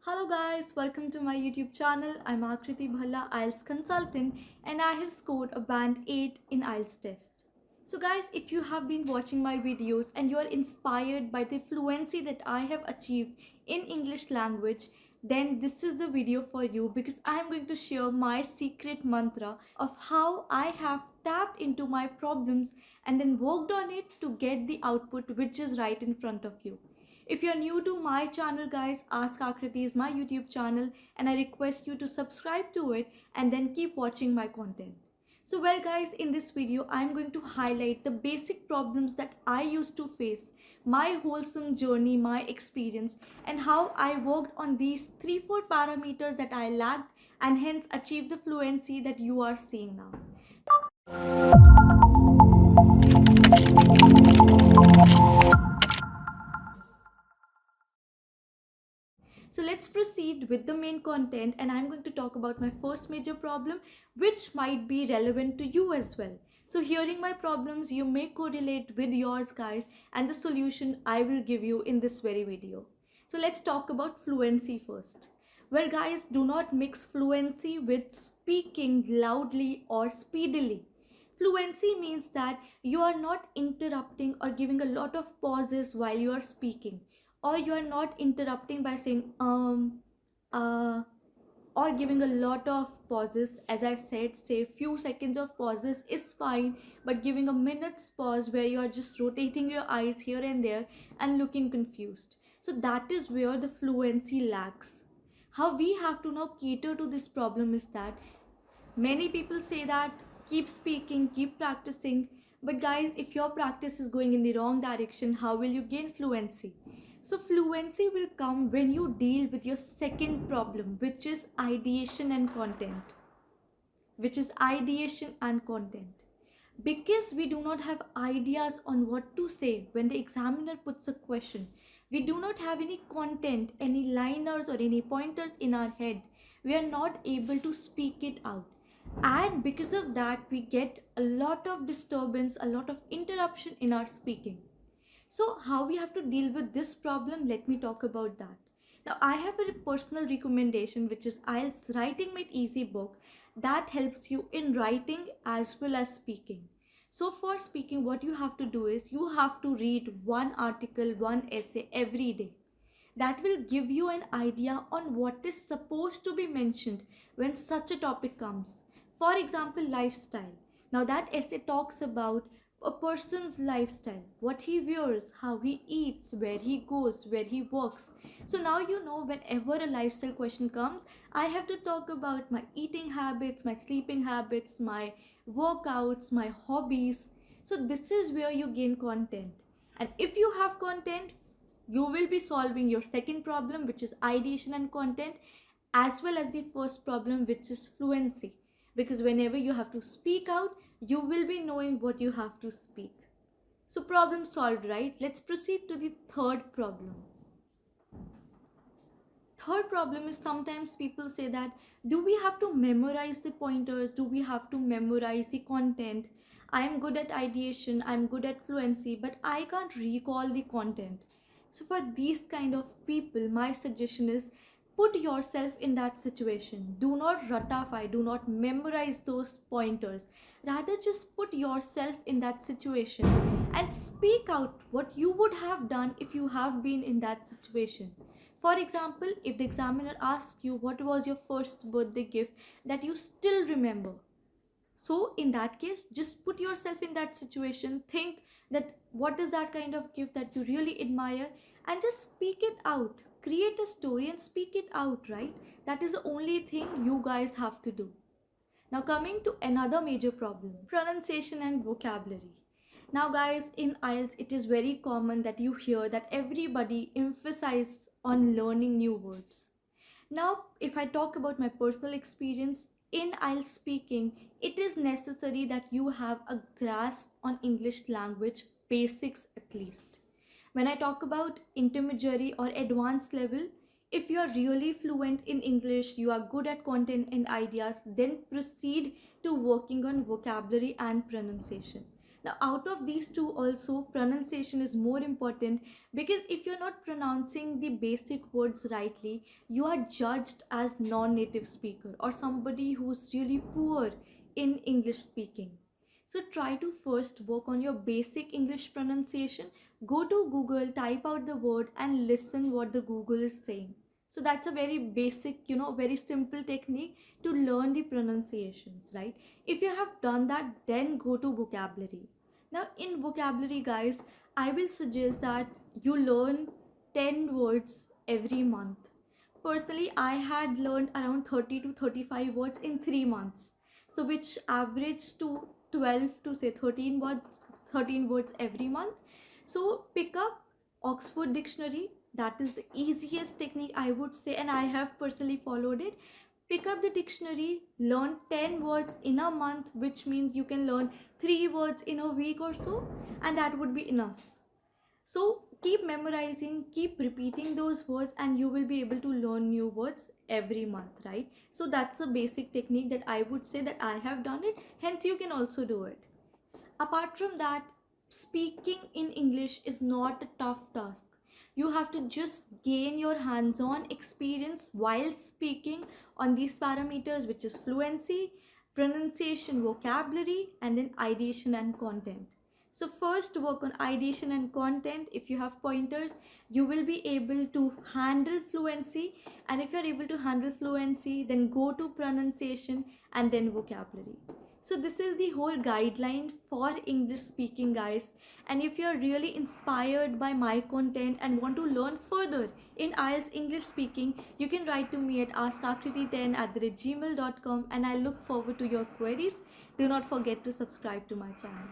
Hello guys, welcome to my YouTube channel. I'm Akriti Bhalla, IELTS consultant, and I have scored a band 8 in IELTS test. So guys, if you have been watching my videos and you are inspired by the fluency that I have achieved in English language, then this is the video for you because I am going to share my secret mantra of how I have tapped into my problems and then worked on it to get the output which is right in front of you. If you're new to my channel guys, Ask Akriti is my YouTube channel and I request you to subscribe to it and then keep watching my content. So well guys, in this video I'm going to highlight the basic problems that I used to face, my wholesome journey, my experience, and how I worked on these 3-4 parameters that I lacked and hence achieved the fluency that you are seeing now. So let's proceed with the main content, and I'm going to talk about my first major problem which might be relevant to you as well. So hearing my problems, you may correlate with yours guys, and the solution I will give you in this very video. So let's talk about fluency first. Well guys, do not mix fluency with speaking loudly or speedily. Fluency means that you are not interrupting or giving a lot of pauses while you are speaking, or you are not interrupting by saying uh or giving a lot of pauses. As I said, say few seconds of pauses is fine, but giving a minute's pause where you are just rotating your eyes here and there and looking confused, so that is where the fluency lacks. How we have to now cater to this problem is that many people say that keep speaking, keep practicing, but guys, if your practice is going in the wrong direction, how will you gain fluency? So fluency will come when you deal with your second problem, which is ideation and content. Because we do not have ideas on what to say when the examiner puts a question, we do not have any content, any liners or any pointers in our head, we are not able to speak it out, and because of that we get a lot of disturbance, a lot of interruption in our speaking. So how we have to deal with this problem, let me talk about that. Now I have a personal recommendation which is IELTS Writing Made Easy book that helps you in writing as well as speaking. So for speaking, what you have to do is you have to read one article, one essay every day. That will give you an idea on what is supposed to be mentioned when such a topic comes. For example, lifestyle. Now that essay talks about a person's lifestyle, what he wears, how he eats, where he goes, where he works. So now you know whenever a lifestyle question comes, I have to talk about my eating habits, my sleeping habits, my workouts, my hobbies. So this is where you gain content. And if you have content, you will be solving your second problem, which is ideation and content, as well as the first problem, which is fluency, because whenever you have to speak out, you will be knowing what you have to speak. So problem solved, right? Let's proceed to the third problem. Third problem is sometimes people say that do we have to memorize the pointers, do we have to memorize the content? I am good at ideation, I'm good at fluency, but I can't recall the content. So for these kind of people, my suggestion is put yourself in that situation. Do not ratify, do not memorize those pointers. Rather, just put yourself in that situation and speak out what you would have done if you have been in that situation. For example, if the examiner asks you what was your first birthday gift that you still remember, so in that case, just put yourself in that situation, think that what is that kind of gift that you really admire, and just speak it out. Create a story and speak it out, right? That is the only thing you guys have to do. Now coming to another major problem, pronunciation and vocabulary. Now guys, in IELTS it is very common that you hear that everybody emphasizes on learning new words. Now if I talk about my personal experience, in IELTS speaking, it is necessary that you have a grasp on English language basics at least. When I talk about intermediary or advanced level, if you are really fluent in English, you are good at content and ideas, then proceed to working on vocabulary and pronunciation. Now, out of these two, also pronunciation is more important, because if you're not pronouncing the basic words rightly, you are judged as non-native speaker or somebody who's really poor in English speaking. So try to first work on your basic English pronunciation. Go to Google, type out the word and listen what the Google is saying. So that's a very basic, very simple technique to learn the pronunciations, right? If you have done that, then go to vocabulary. Now in vocabulary, guys, I will suggest that you learn 10 words every month. Personally, I had learned around 30 to 35 words in 3 months. So which averaged to 12 to say 13 words every month. So pick up Oxford Dictionary. That is the easiest technique, I would say, and I have personally followed it. Pick up the dictionary, learn 10 words in a month, which means you can learn 3 words in a week or so, and that would be enough. So keep memorizing, keep repeating those words, and you will be able to learn new words every month, right? So that's a basic technique that I would say that I have done it, hence you can also do it. Apart from that, speaking in English is not a tough task. You have to just gain your hands-on experience while speaking on these parameters, which is fluency, pronunciation, vocabulary, and then ideation and content. So first work on ideation and content. If you have pointers, you will be able to handle fluency, and if you're able to handle fluency, then go to pronunciation and then vocabulary. So this is the whole guideline for English speaking, guys. And if you're really inspired by my content and want to learn further in IELTS English speaking, you can write to me at askarkriti10@gmail.com, and I look forward to your queries. Do not forget to subscribe to my channel.